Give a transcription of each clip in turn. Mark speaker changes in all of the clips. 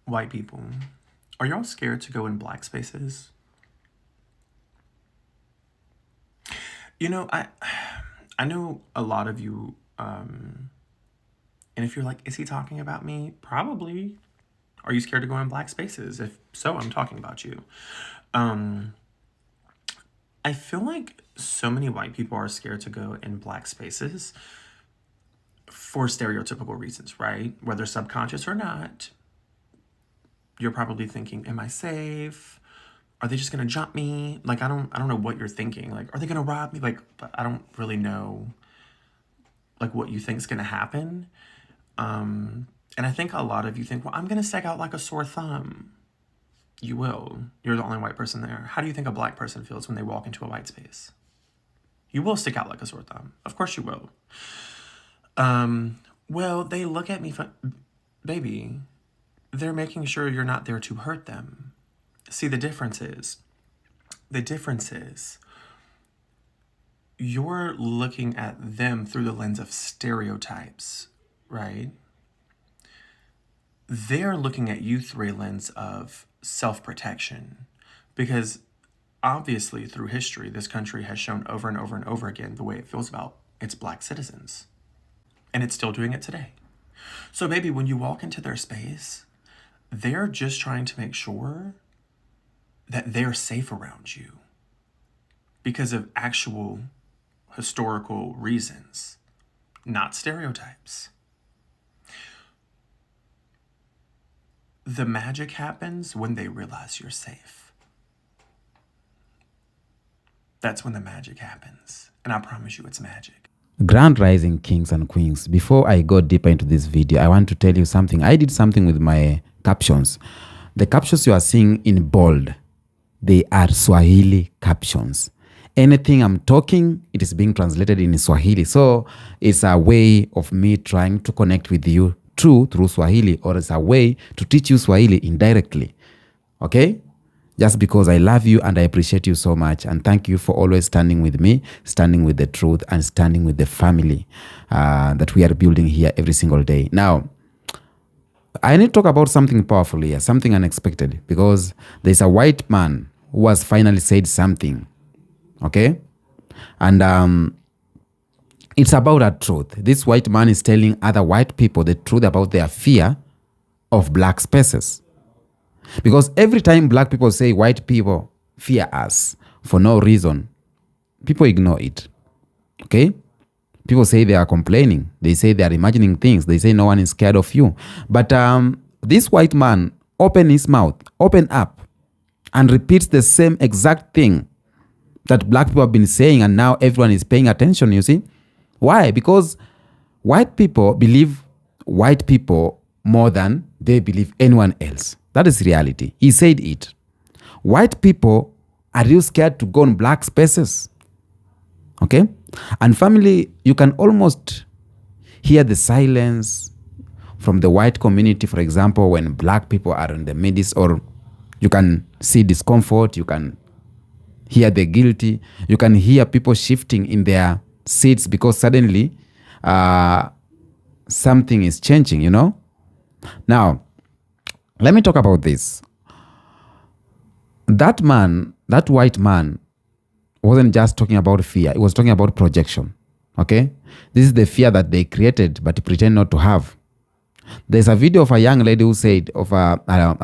Speaker 1: White people, are y'all scared to go in black spaces? You know, I know a lot of you, and if you're like, is he talking about me? Probably. Are you scared to go in black spaces? If so, I'm talking about you. Um, I feel like so many white people are scared to go in black spaces for stereotypical reasons, right? Whether subconscious or not, you're probably thinking, am I safe? Are they just gonna jump me? Like I don't know what you're thinking. Like, are they gonna rob me? Like, but I don't really know like what you think's gonna happen. And I think a lot of you think, well, I'm gonna stick out like a sore thumb. You will. You're the only white person there. How do you think a black person feels when they walk into a white space? You will stick out like a sore thumb. Of course you will. Well, they look at me baby, they're making sure you're not there to hurt them. See, the difference is you're looking at them through the lens of stereotypes, right? They're looking at you through a lens of self-protection. Because obviously, through history, this country has shown over and over and over again the way it feels about its black citizens. And it's still doing it today. So, baby, when you walk into their space, they're just trying to make sure that they're safe around you because of actual historical reasons, not stereotypes. The magic happens when they realize you're safe. That's when the magic happens. And I promise you it's magic.
Speaker 2: Grand Rising Kings and Queens. Before I go deeper into this video, I want to tell you something. I did something with my captions. The captions you are seeing in bold, they are Swahili captions. Anything I'm talking, it is being translated in Swahili. So it's a way of me trying to connect with you through Swahili, or it's a way to teach you Swahili indirectly. Okay? Just because I love you and I appreciate you so much. And thank you for always standing with me, standing with the truth, and standing with the family that we are building here every single day. Now, I need to talk about something powerful here, something unexpected, because there's a white man who has finally said something. Okay? And it's about a truth. This white man is telling other white people the truth about their fear of black spaces. Because every time black people say white people fear us for no reason, people ignore it. Okay? People say they are complaining. They say they are imagining things. They say no one is scared of you. But this white man opened his mouth, opened up, and repeats the same exact thing that black people have been saying, and now everyone is paying attention, you see? Why? Because white people believe white people more than they believe anyone else. That is reality. He said it. White people are you scared to go in black spaces? Okay? And family, you can almost hear the silence from the white community, for example, when black people are in the midst, or you can see discomfort, you can hear the guilty, you can hear people shifting in their seats because suddenly something is changing, you know? Now, let me talk about this. That man, that white man, wasn't just talking about fear. He was talking about projection. Okay? This is the fear that they created but pretend not to have. There's a video of a young lady who said, of a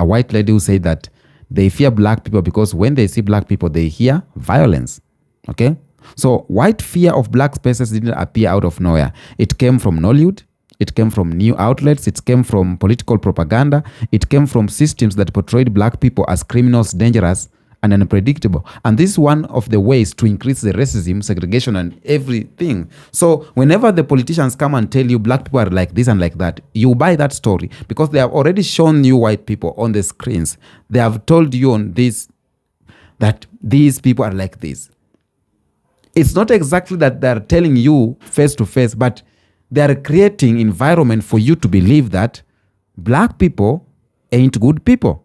Speaker 2: white lady who said that they fear black people because when they see black people, they hear violence. Okay? So white fear of black spaces didn't appear out of nowhere. It came from Nollywood. It came from new outlets. It came from political propaganda. It came from systems that portrayed black people as criminals, dangerous, and unpredictable. And this is one of the ways to increase the racism, segregation, and everything. So whenever the politicians come and tell you black people are like this and like that, you buy that story because they have already shown you white people on the screens. They have told you on this that these people are like this. It's not exactly that they're telling you face to face, but they are creating environment for you to believe that black people ain't good people.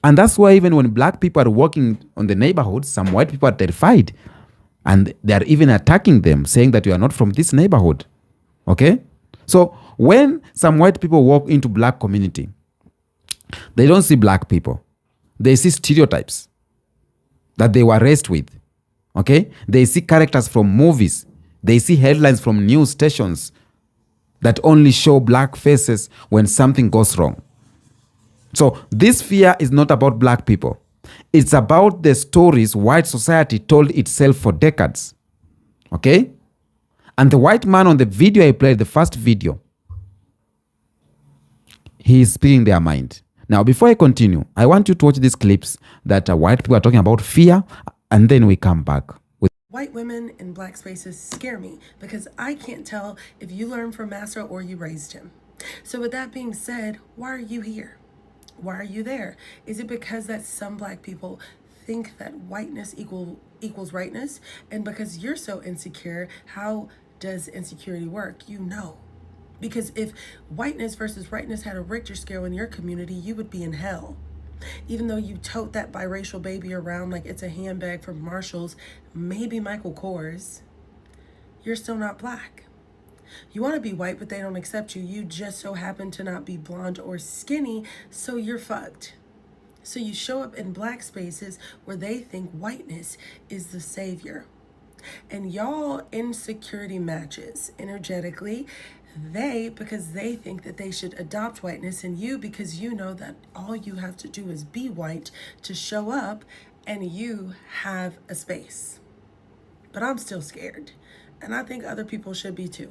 Speaker 2: And that's why even when black people are walking on the neighborhoods, some white people are terrified. And they are even attacking them, saying that you are not from this neighborhood. Okay? So when some white people walk into black community, They don't see black people. They see stereotypes that they were raised with. Okay? They see characters from movies. They see headlines from news stations that only show black faces when something goes wrong. So this fear is not about black people. It's about the stories white society told itself for decades. Okay? And the white man on the video I played, the first video, he is speaking their mind. Now, before I continue, I want you to watch these clips that white people are talking about fear, and then we come back.
Speaker 3: White women in black spaces scare me because I can't tell if you learned from Master or you raised him. So with that being said, why are you here? Why are you there? Is it because that some black people think that whiteness equals rightness? And because you're so insecure, how does insecurity work? You know. Because if whiteness versus rightness had a Richter scale in your community, you would be in hell. Even though you tote that biracial baby around like it's a handbag from Marshall's, maybe Michael Kors, you're still not black. You want to be white, but they don't accept you. You just so happen to not be blonde or skinny, so you're fucked. So you show up in black spaces where they think whiteness is the savior. And y'all insecurity matches energetically. They, because they think that they should adopt whiteness, and you, because you know that all you have to do is be white to show up and you have a space. But I'm still scared, and I think other people should be too.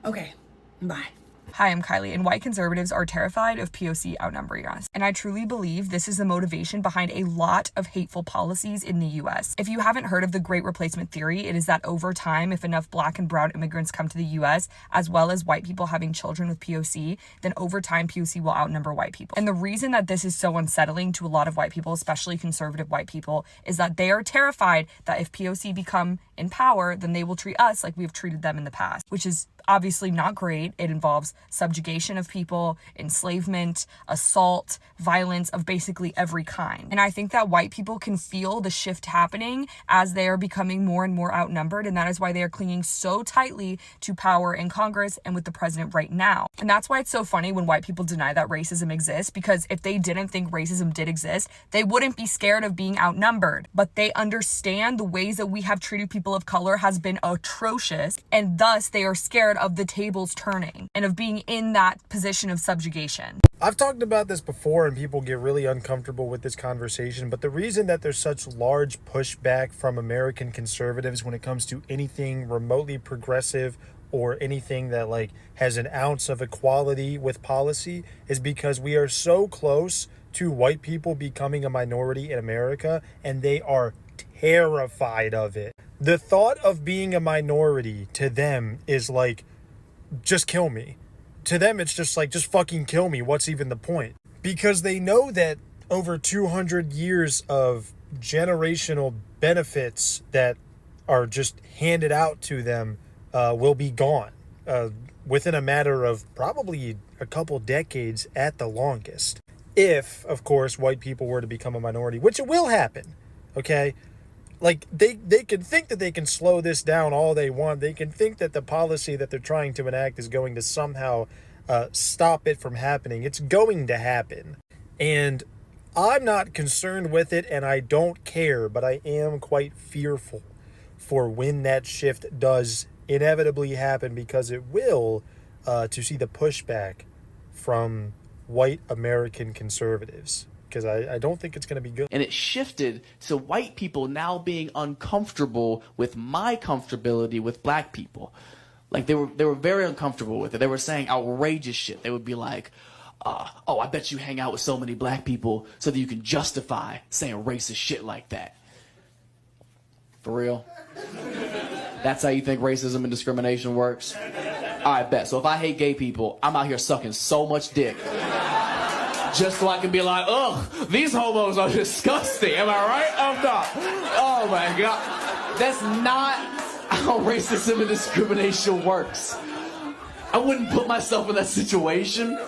Speaker 3: Okay, bye.
Speaker 4: Hi, I'm Kylie, and white conservatives are terrified of POC outnumbering us. And I truly believe this is the motivation behind a lot of hateful policies in the US. If you haven't heard of the Great Replacement Theory, it is that over time, if enough black and brown immigrants come to the US, as well as white people having children with POC, then over time, POC will outnumber white people. And the reason that this is so unsettling to a lot of white people, especially conservative white people, is that they are terrified that if POC become in power, then they will treat us like we've treated them in the past, which is obviously not great. It involves subjugation of people, enslavement, assault, violence of basically every kind. And I think that white people can feel the shift happening as they are becoming more and more outnumbered. And that is why they are clinging so tightly to power in Congress and with the president right now. And that's why it's so funny when white people deny that racism exists, because if they didn't think racism did exist, they wouldn't be scared of being outnumbered. But they understand the ways that we have treated people of color has been atrocious, and thus they are scared of the tables turning and of being in that position of subjugation.
Speaker 5: I've talked about this before and people get really uncomfortable with this conversation, but the reason that there's such large pushback from American conservatives when it comes to anything remotely progressive or anything that like has an ounce of equality with policy is because we are so close to white people becoming a minority in America, and they are terrified of it. The thought of being a minority to them is like, just kill me. To them, it's just like, just fucking kill me. What's even the point? Because they know that over 200 years of generational benefits that are just handed out to them will be gone within a matter of probably a couple decades at the longest. If, of course, white people were to become a minority, which it will happen, okay? Like, they can think that they can slow this down all they want. They can think that the policy that they're trying to enact is going to somehow stop it from happening. It's going to happen. And I'm not concerned with it, and I don't care, but I am quite fearful for when that shift does inevitably happen, because it will, to see the pushback from white American conservatives. Because I don't think it's going to be good.
Speaker 6: And it shifted to white people now being uncomfortable with my comfortability with black people. Like they were very uncomfortable with it. They were saying outrageous shit. They would be like, oh, I bet you hang out with so many black people so that you can justify saying racist shit like that. For real? That's how you think racism and discrimination works? I bet. So if I hate gay people, I'm out here sucking so much dick. Just so I can be like, ugh, these homos are disgusting. Am I right? I'm not. Oh my God. That's not how racism and discrimination works. I wouldn't put myself in that situation.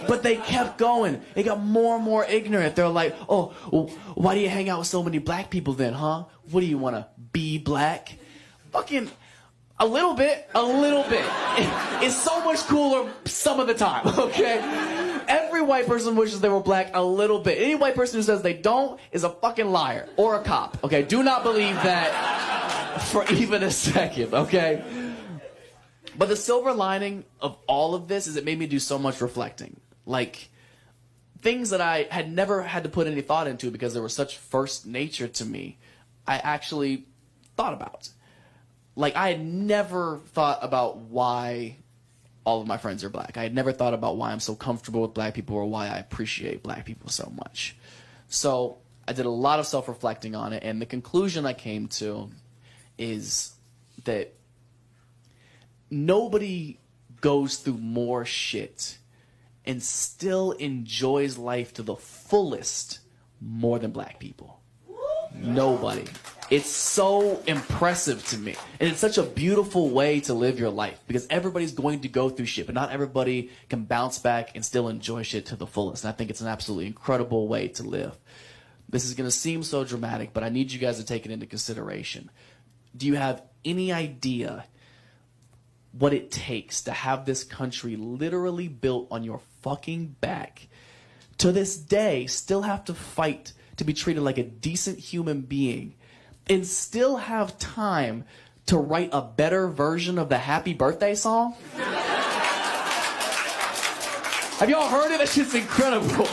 Speaker 6: But they kept going. They got more and more ignorant. They're like, oh, well, why do you hang out with so many black people then, huh? What do you want to be black? Fucking a little bit. It's so much cooler some of the time, okay? Every white person wishes they were black a little bit. Any white person who says they don't is a fucking liar or a cop. Okay, do not believe that for even a second, okay? But the silver lining of all of this is it made me do so much reflecting. Like, things that I had never had to put any thought into because they were such first nature to me, I actually thought about. Like, I had never thought about why all of my friends are black. I had never thought about why I'm so comfortable with black people or why I appreciate black people so much. So I did a lot of self-reflecting on it, and the conclusion I came to is that nobody goes through more shit and still enjoys life to the fullest more than black people. Nobody. It's so impressive to me. And it's such a beautiful way to live your life because everybody's going to go through shit, but not everybody can bounce back and still enjoy shit to the fullest. And I think it's an absolutely incredible way to live. This is going to seem so dramatic, but I need you guys to take it into consideration. Do you have any idea what it takes to have this country literally built on your fucking back? To this day, still have to fight to be treated like a decent human being and still have time to write a better version of the Happy Birthday song? Have y'all heard it? That shit's incredible.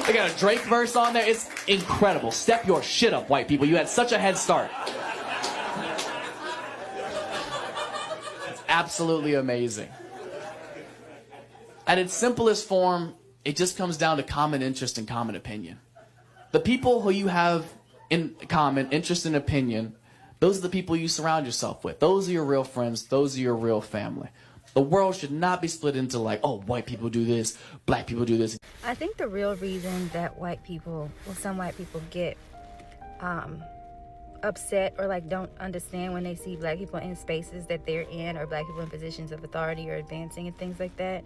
Speaker 6: They got a Drake verse on there. It's incredible. Step your shit up, white people. You had such a head start. It's absolutely amazing. At its simplest form, it just comes down to common interest and common opinion. The people who you have in common interest and opinion, those are the people you surround yourself with. Those are your real friends. Those are your real family. The world should not be split into like, oh, white people do this, black people do this.
Speaker 7: I think the real reason that some white people get upset or like don't understand when they see black people in spaces that they're in or black people in positions of authority or advancing and things like that,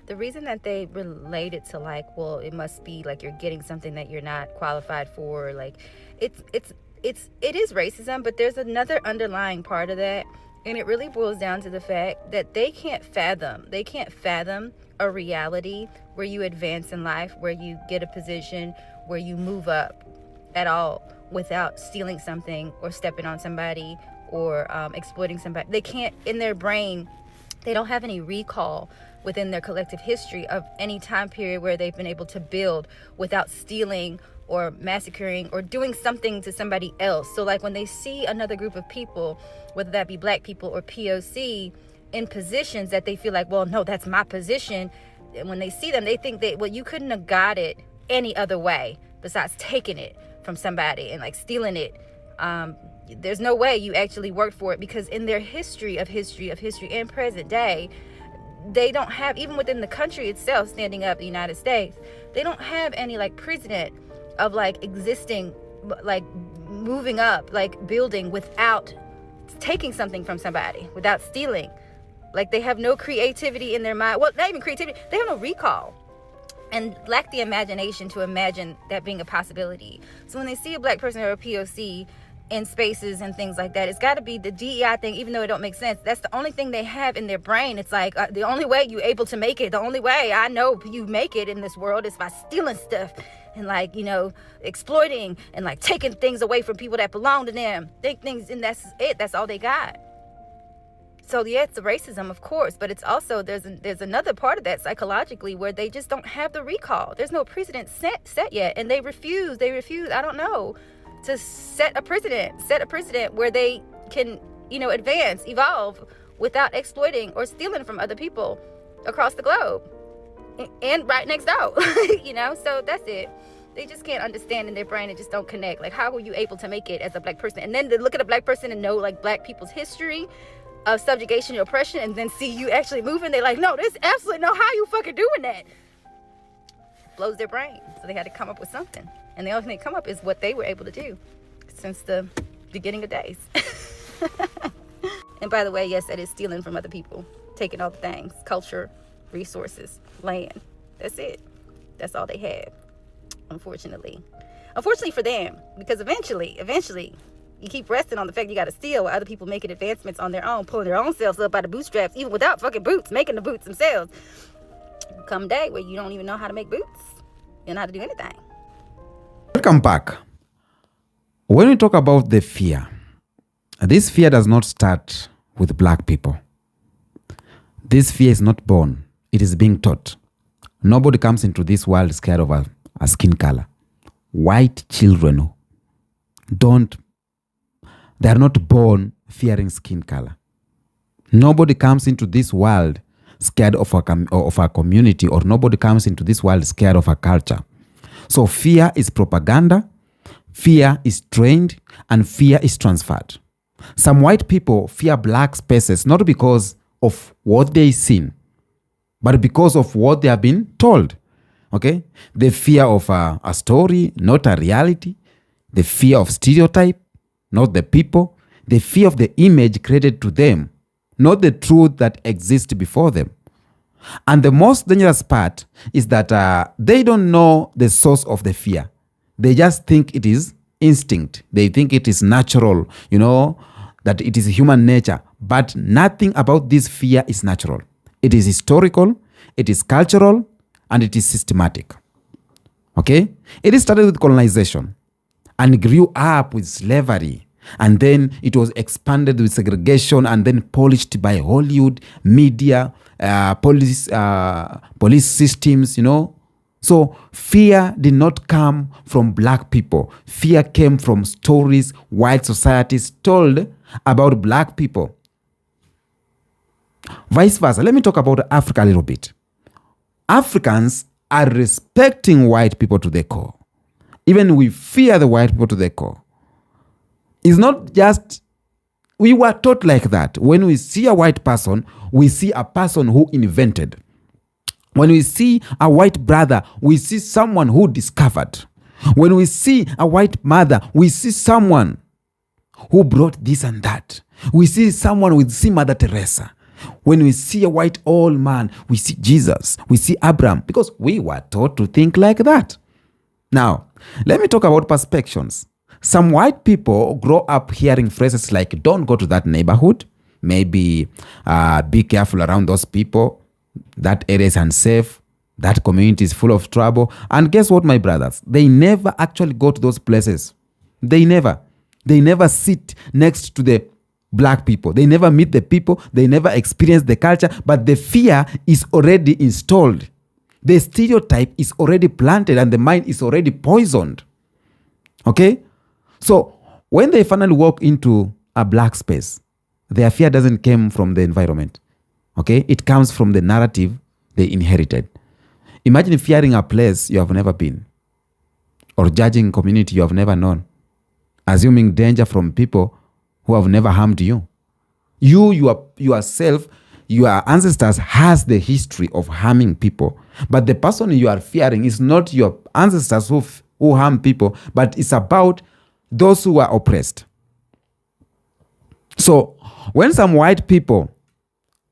Speaker 7: the reason that they relate it to like, well, it must be like you're getting something that you're not qualified for, like it is racism, but there's another underlying part of that, and it really boils down to the fact that they can't fathom a reality where you advance in life, where you get a position, where you move up at all without stealing something or stepping on somebody or exploiting somebody. They can't, in their brain, they don't have any recall within their collective history of any time period where they've been able to build without stealing or massacring or doing something to somebody else. So like when they see another group of people, whether that be black people or POC, in positions that they feel like, well, no, that's my position. And when they see them, they think that, well, you couldn't have got it any other way besides taking it from somebody and like stealing it. There's no way you actually worked for it, because in their history and present day, they don't have, even within the country itself, standing up, the United States, they don't have any like precedent of like existing, like moving up, like building without taking something from somebody, without stealing. Like they have no creativity in their mind. Well, not even creativity, they have no recall and lack the imagination to imagine that being a possibility. So when they see a black person or a POC in spaces and things like that, it's got to be the DEI thing, even though it don't make sense. That's the only thing they have in their brain. It's like the only way you able to make it, the only way I know you make it in this world is by stealing stuff and like, you know, exploiting and like taking things away from people that belong to them. Take things, and that's it. That's all they got. So yeah, it's the racism, of course, but it's also there's another part of that psychologically where they just don't have the recall. There's no precedent set yet, and they refuse. I don't know, to set a precedent where they can, you know, advance, evolve without exploiting or stealing from other people across the globe and right next door. You know, so that's it. They just can't understand in their brain. It just don't connect. Like, how were you able to make it as a black person? And then to look at a black person and know like black people's history of subjugation and oppression, and then see you actually moving, they're like, no, there's absolutely no how you fucking doing that. Blows their brain. So they had to come up with something. And the only thing they come up is what they were able to do since the beginning of days. And by the way, yes, that is stealing from other people. Taking all the things, culture, resources, land. That's it. That's all they have, unfortunately. Unfortunately for them, because eventually, you keep resting on the fact you got to steal while other people making advancements on their own, pulling their own selves up by the bootstraps, even without fucking boots, making the boots themselves. Come day where you don't even know how to make boots. You're not have to do anything.
Speaker 2: Welcome back. When we talk about the fear, this fear does not start with black people. This fear is not born. It is being taught. Nobody comes into this world scared of a skin color. White children they are not born fearing skin color. Nobody comes into this world scared of a community, or nobody comes into this world scared of a culture. So fear is propaganda, fear is trained, and fear is transferred. Some white people fear black spaces not because of what they've seen, but because of what they have been told. Okay? The fear of a story, not a reality. The fear of stereotype, not the people. The fear of the image created to them, not the truth that exists before them. And the most dangerous part is that they don't know the source of the fear. They just think it is instinct. They think it is natural, that it is human nature. But nothing about this fear is natural. It is historical, it is cultural, and it is systematic. Okay? It started with colonization and grew up with slavery. And then it was expanded with segregation and then polished by Hollywood, media, police systems, So fear did not come from black people. Fear came from stories white societies told about black people. Vice versa. Let me talk about Africa a little bit. Africans are respecting white people to the core. Even we fear the white people to the core. It's not just, we were taught like that. When we see a white person, we see a person who invented. When we see a white brother, we see someone who discovered. When we see a white mother, we see someone who brought this and that. We see someone with Mother Teresa. When we see a white old man, we see Jesus, we see Abraham, because we were taught to think like that. Now, let me talk about perceptions. Some white people grow up hearing phrases like, don't go to that neighborhood. Maybe be careful around those people. That area is unsafe. That community is full of trouble. And guess what, my brothers? They never actually go to those places. They never sit next to the black people. They never meet the people. They never experience the culture. But the fear is already installed. The stereotype is already planted and the mind is already poisoned. Okay? So when they finally walk into a black space, their fear doesn't come from the environment. Okay? It comes from the narrative they inherited. Imagine fearing a place you have never been, or judging community you have never known, assuming danger from people who have never harmed you. Yourself, your ancestors has the history of harming people. But the person you are fearing is not your ancestors who harm people, but it's about those who are oppressed. So when some white people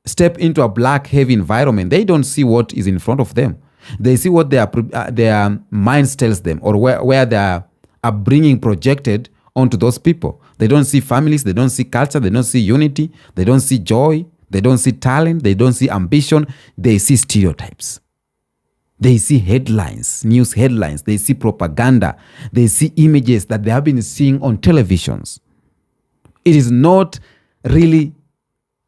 Speaker 2: step into a black heavy environment, they don't see what is in front of them. They see what their minds tells them, or where their upbringing projected onto those people. They don't see families, they don't see culture, they don't see unity, they don't see joy, they don't see talent, they don't see ambition, they see stereotypes. They see headlines, news headlines, they see propaganda, they see images that they have been seeing on televisions. It is not really,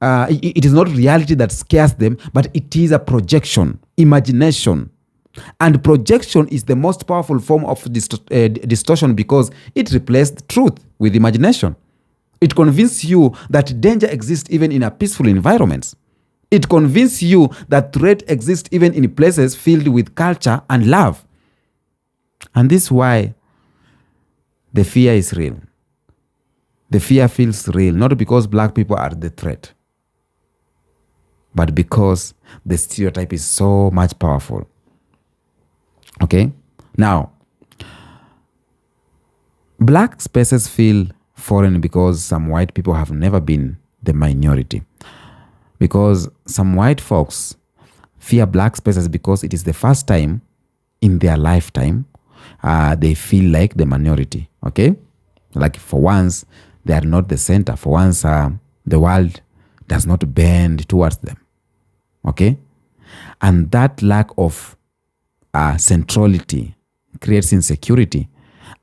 Speaker 2: it is not reality that scares them, but it is a projection, imagination. And projection is the most powerful form of distortion because it replaced truth with imagination. It convinces you that danger exists even in a peaceful environment. It convinces you that threat exists even in places filled with culture and love. And this is why the fear is real. The fear feels real, not because black people are the threat, but because the stereotype is so much powerful. Okay? Now, black spaces feel foreign because some white people have never been the minority. Because some white folks fear black spaces because it is the first time in their lifetime they feel like the minority. Okay? Like for once, they are not the center. For once, the world does not bend towards them. Okay? And that lack of centrality creates insecurity,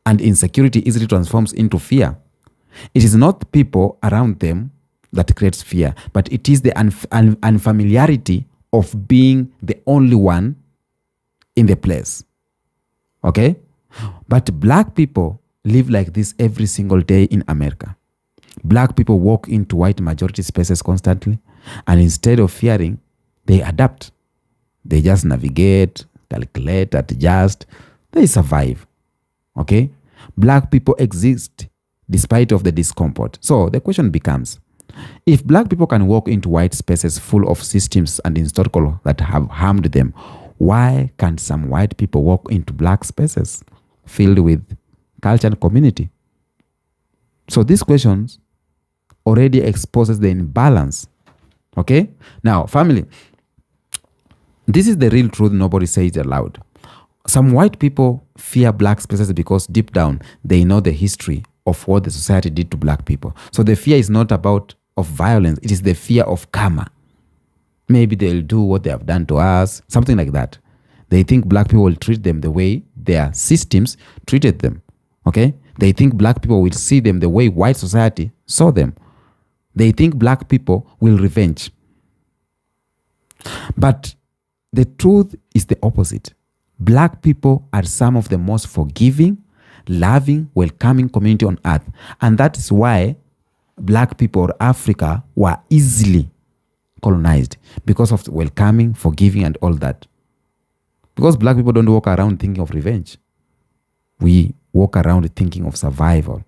Speaker 2: and insecurity easily transforms into fear. It is not people around them that creates fear, but it is the unfamiliarity of being the only one in the place. Okay? But black people live like this every single day in America. Black people walk into white majority spaces constantly, and instead of fearing, they adapt. They just navigate, calculate, adjust. They survive. Okay? Black people exist despite of the discomfort. So the question becomes, if black people can walk into white spaces full of systems and historical that have harmed them, why can't some white people walk into black spaces filled with culture and community? So these questions already exposes the imbalance. Okay? Now, family, this is the real truth nobody says aloud. Some white people fear black spaces because deep down they know the history of what the society did to black people. So the fear is not about of violence, it is the fear of karma. Maybe they'll do what they have done to us, something like that. They think black people will treat them the way their systems treated them. Okay? They think black people will see them the way white society saw them. They think black people will revenge. But the truth is the opposite. Black people are some of the most forgiving, loving, welcoming community on earth. And that is why black people or Africa were easily colonized, because of welcoming, forgiving, and all that. Because black people don't walk around thinking of revenge. We walk around thinking of survival.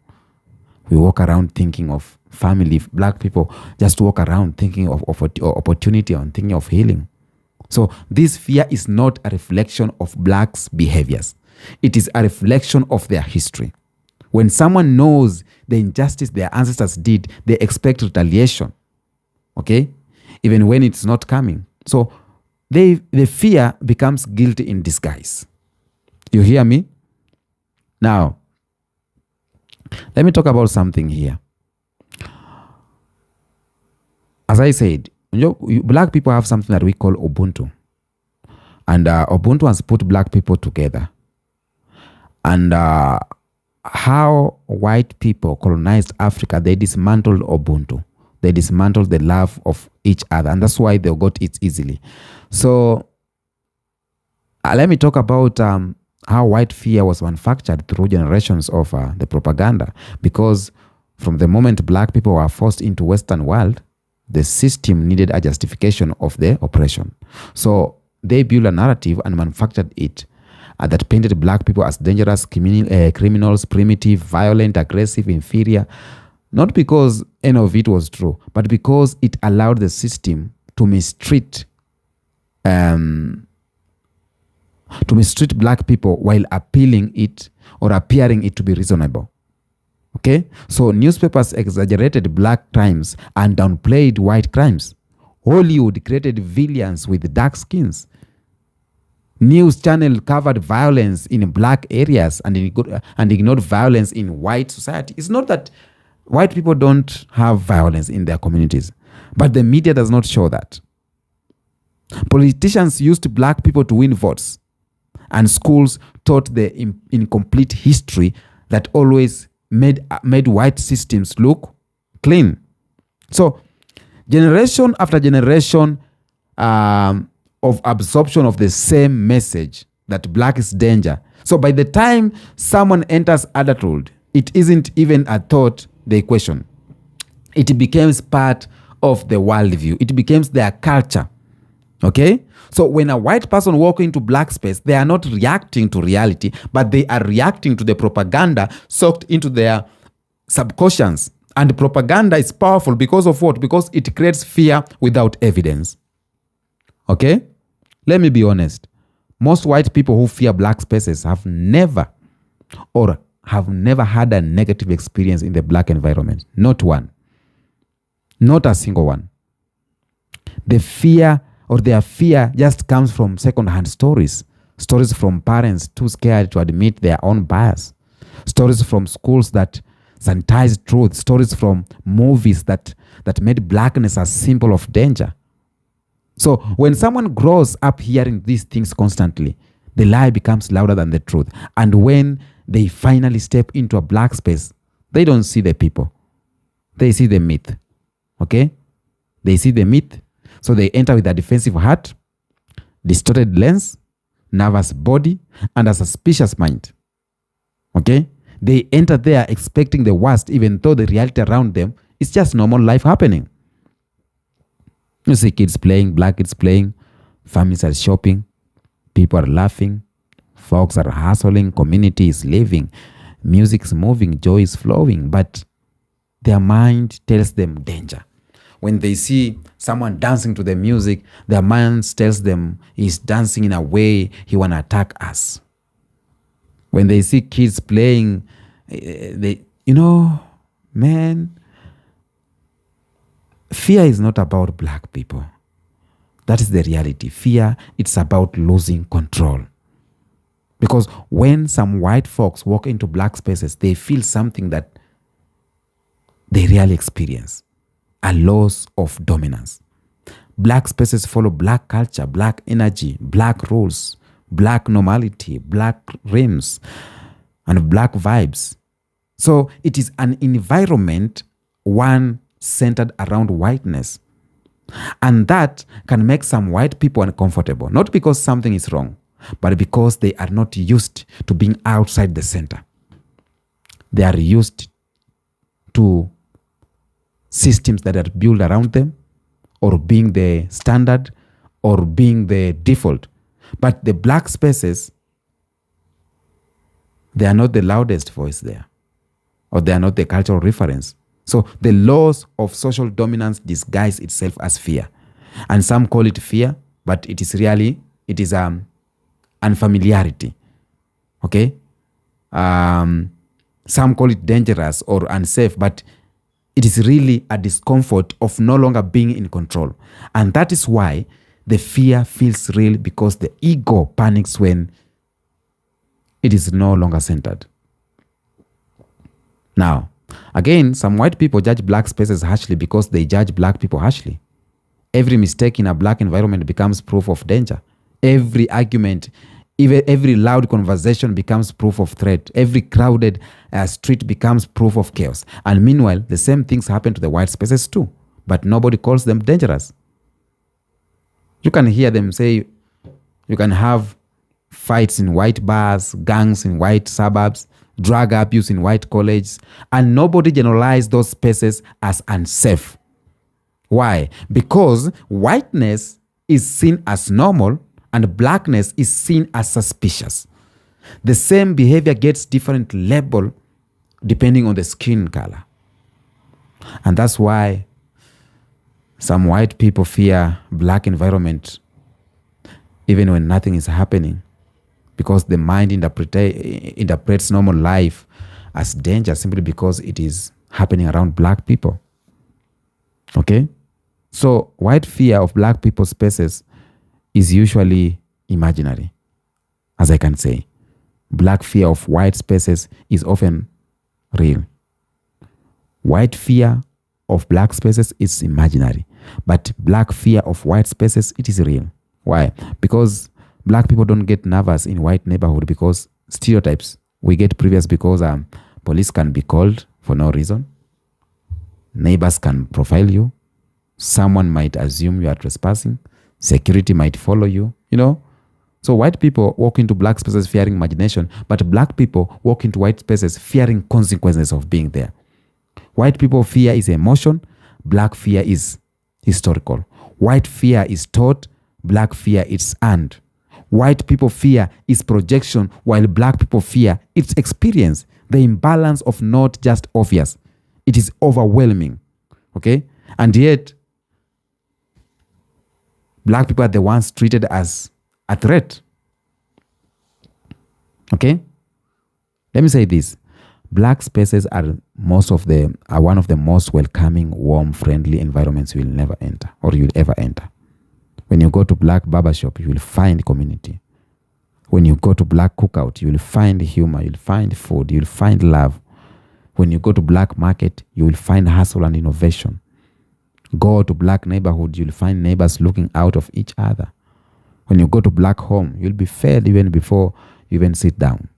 Speaker 2: We walk around thinking of family. Black people just walk around thinking of opportunity and thinking of healing. So this fear is not a reflection of blacks' behaviors. It is a reflection of their history. When someone knows the injustice their ancestors did, they expect retaliation. Okay? Even when it's not coming. So the fear becomes guilt in disguise. You hear me? Now, let me talk about something here. As I said, black people have something that we call Ubuntu. And Ubuntu has put black people together. And how white people colonized Africa, they dismantled Ubuntu. They dismantled the love of each other. And that's why they got it easily. So let me talk about how white fear was manufactured through generations of the propaganda. Because from the moment black people were forced into Western world, the system needed a justification of their oppression. So they built a narrative and manufactured it that painted black people as dangerous criminals, primitive, violent, aggressive, inferior. Not because any of it was true, but because it allowed the system to mistreat black people while appealing it or appearing it to be reasonable. Okay? So newspapers exaggerated black crimes and downplayed white crimes. Hollywood created villains with dark skins. News channel covered violence in black areas and ignored violence in white society. It's not that white people don't have violence in their communities, but the media does not show that. Politicians used black people to win votes, and schools taught the incomplete history that always made white systems look clean. So generation after generation of absorption of the same message that black is danger. So by the time someone enters adulthood, it isn't even a thought they question. It becomes part of the worldview. It becomes their culture. Okay? So when a white person walks into black space, they are not reacting to reality, but they are reacting to the propaganda soaked into their subconscious. And propaganda is powerful because of what? Because it creates fear without evidence. Okay? Let me be honest. Most white people who fear black spaces have never had a negative experience in the black environment. Not one. Not a single one. The fear or their fear just comes from second-hand stories. Stories from parents too scared to admit their own bias. Stories from schools that sanitized truth. Stories from movies that made blackness a symbol of danger. So when someone grows up hearing these things constantly, the lie becomes louder than the truth. And when they finally step into a black space, they don't see the people. They see the myth. Okay? They see the myth. So they enter with a defensive heart, distorted lens, nervous body, and a suspicious mind. Okay? They enter there expecting the worst, even though the reality around them is just normal life happening. You see kids playing, black kids playing, families are shopping, people are laughing, folks are hustling, community is living, music is moving, joy is flowing, but their mind tells them danger. When they see someone dancing to the music, their mind tells them he's dancing in a way he want to attack us. When they see kids playing, man, fear is not about black people. That is the reality. Fear, it's about losing control. Because when some white folks walk into black spaces, they feel something that they really experience. A loss of dominance. Black spaces follow black culture, black energy, black rules, black normality, black rims, and black vibes. So it is an environment, one centered around whiteness. And that can make some white people uncomfortable, not because something is wrong, but because they are not used to being outside the center. They are used to systems that are built around them, or being the standard, or being the default. But the black spaces, they are not the loudest voice there, or they are not the cultural reference. So the loss of social dominance disguises itself as fear. And some call it fear, but it is unfamiliarity. Okay? Some call it dangerous or unsafe, but it is really a discomfort of no longer being in control. And that is why the fear feels real, because the ego panics when it is no longer centered. Now, again, some white people judge black spaces harshly because they judge black people harshly. Every mistake in a black environment becomes proof of danger. Every argument, even every loud conversation becomes proof of threat. Every crowded street becomes proof of chaos. And meanwhile, the same things happen to the white spaces too, but nobody calls them dangerous. You can hear them say, you can have fights in white bars, gangs in white suburbs, drug abuse in white colleges, and nobody generalizes those spaces as unsafe. Why? Because whiteness is seen as normal and blackness is seen as suspicious. The same behavior gets different label depending on the skin color. And that's why some white people fear black environment even when nothing is happening, because the mind interprets normal life as danger simply because it is happening around black people. Okay? So white fear of black people's spaces is usually imaginary, as I can say. Black fear of white spaces is often real. White fear of black spaces is imaginary, but black fear of white spaces, it is real. Why? Because black people don't get nervous in white neighborhood because stereotypes. We get previous because police can be called for no reason. Neighbors can profile you. Someone might assume you are trespassing. Security might follow you, So white people walk into black spaces fearing imagination, but black people walk into white spaces fearing consequences of being there. White people fear is emotion. Black fear is historical. White fear is taught. Black fear is earned. White people fear is projection, while black people fear it's experience. The imbalance of not just obvious. It is overwhelming. Okay? And yet, black people are the ones treated as a threat. Okay? Let me say this. Black spaces are one of the most welcoming, warm, friendly environments you will never enter or you'll ever enter. When you go to black barbershop, you will find community. When you go to black cookout, you will find humor, you'll find food, you'll find love. When you go to black market, you will find hustle and innovation. Go to black neighborhood, you'll find neighbors looking out of each other. When you go to black home, you'll be fed even before you even sit down.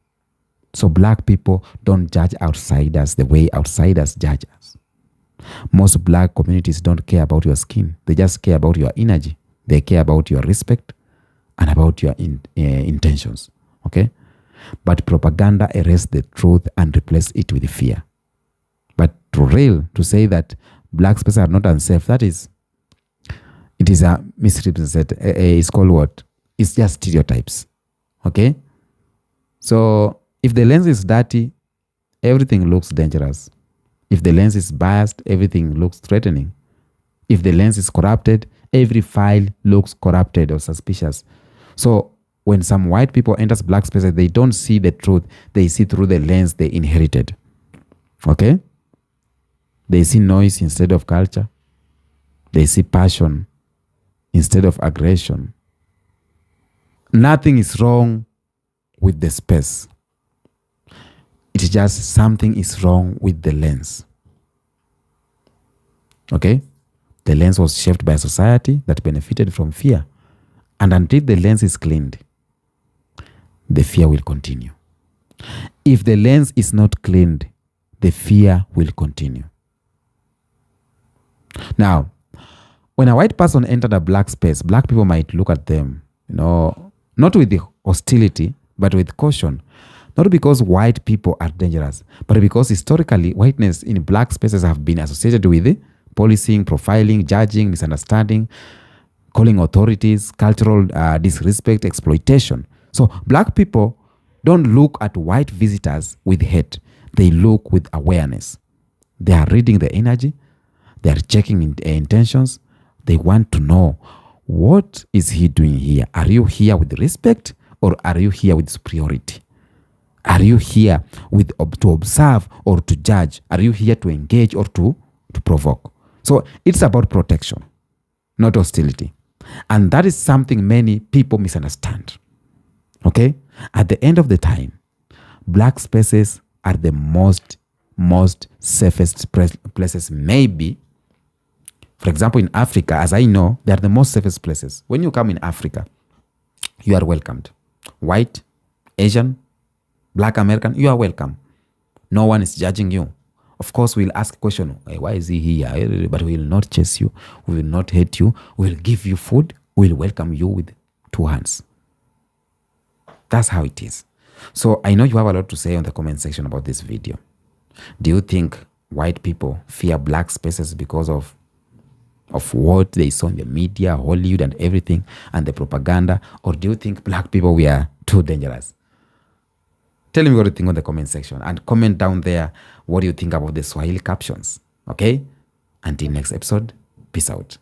Speaker 2: So black people don't judge outsiders the way outsiders judge us. Most black communities don't care about your skin. They just care about your energy. They care about your respect and about your intentions. Okay? But propaganda erases the truth and replaces it with fear. But to say that black spaces are not unsafe, it is a misrepresentation. It's called what? It's just stereotypes. Okay? So if the lens is dirty, everything looks dangerous. If the lens is biased, everything looks threatening. If the lens is corrupted, every file looks corrupted or suspicious. So when some white people enter black spaces, they don't see the truth. They see through the lens they inherited. Okay? They see noise instead of culture. They see passion instead of aggression. Nothing is wrong with the space. It's just something is wrong with the lens. Okay? The lens was shaped by a society that benefited from fear. And until the lens is cleaned, the fear will continue. If the lens is not cleaned, the fear will continue. Now, when a white person entered a black space, black people might look at them, not with the hostility, but with caution. Not because white people are dangerous, but because historically, whiteness in black spaces have been associated with policing, profiling, judging, misunderstanding, calling authorities, cultural disrespect, exploitation. So black people don't look at white visitors with hate. They look with awareness. They are reading the energy. They are checking intentions. They want to know, what is he doing here? Are you here with respect or are you here with superiority? Are you here to observe or to judge? Are you here to engage or to provoke? So it's about protection, not hostility. And that is something many people misunderstand. Okay? At the end of the time, black spaces are the most safest places maybe. For example, in Africa, as I know, they are the most safest places. When you come in Africa, you are welcomed. White, Asian, Black American, you are welcome. No one is judging you. Of course, we'll ask a question, hey, why is he here? But we will not chase you. We will not hate you. We will give you food. We will welcome you with 2 hands. That's how it is. So I know you have a lot to say on the comment section about this video. Do you think white people fear black spaces because of what they saw in the media, Hollywood and everything, and the propaganda? Or do you think black people were too dangerous? Tell me what you think on the comment section and comment down there what do you think about the Swahili captions. Okay? Until next episode, peace out.